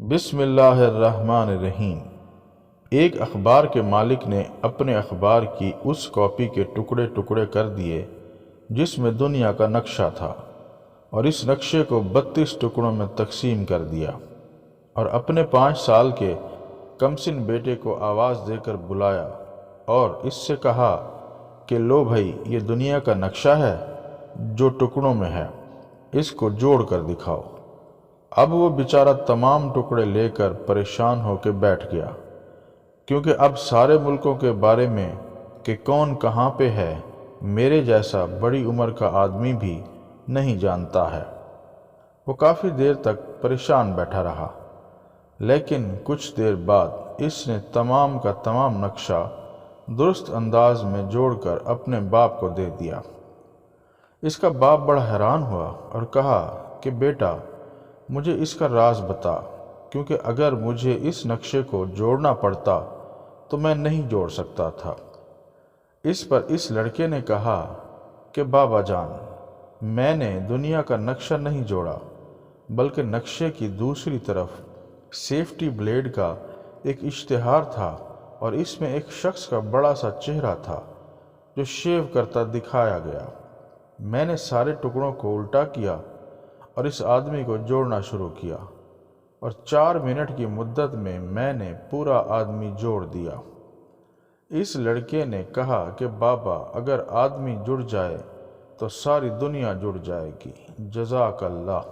بسم اللہ الرحمن الرحیم۔ ایک اخبار کے مالک نے اپنے اخبار کی اس کاپی کے ٹکڑے ٹکڑے کر دیے جس میں دنیا کا نقشہ تھا، اور اس نقشے کو 32 ٹکڑوں میں تقسیم کر دیا، اور اپنے 5 سال کے کمسن بیٹے کو آواز دے کر بلایا اور اس سے کہا کہ لو بھائی، یہ دنیا کا نقشہ ہے جو ٹکڑوں میں ہے، اس کو جوڑ کر دکھاؤ۔ اب وہ بیچارہ تمام ٹکڑے لے کر پریشان ہو کے بیٹھ گیا، کیونکہ اب سارے ملکوں کے بارے میں کہ کون کہاں پہ ہے میرے جیسا بڑی عمر کا آدمی بھی نہیں جانتا ہے۔ وہ کافی دیر تک پریشان بیٹھا رہا، لیکن کچھ دیر بعد اس نے تمام کا تمام نقشہ درست انداز میں جوڑ کر اپنے باپ کو دے دیا۔ اس کا باپ بڑا حیران ہوا اور کہا کہ بیٹا، مجھے اس کا راز بتا، کیونکہ اگر مجھے اس نقشے کو جوڑنا پڑتا تو میں نہیں جوڑ سکتا تھا۔ اس پر اس لڑکے نے کہا کہ بابا جان، میں نے دنیا کا نقشہ نہیں جوڑا، بلکہ نقشے کی دوسری طرف سیفٹی بلیڈ کا ایک اشتہار تھا، اور اس میں ایک شخص کا بڑا سا چہرہ تھا جو شیو کرتا دکھایا گیا۔ میں نے سارے ٹکڑوں کو الٹا کیا اور اس آدمی کو جوڑنا شروع کیا، اور 4 منٹ کی مدت میں میں نے پورا آدمی جوڑ دیا۔ اس لڑکے نے کہا کہ بابا، اگر آدمی جڑ جائے تو ساری دنیا جڑ جائے گی۔ جزاک اللہ۔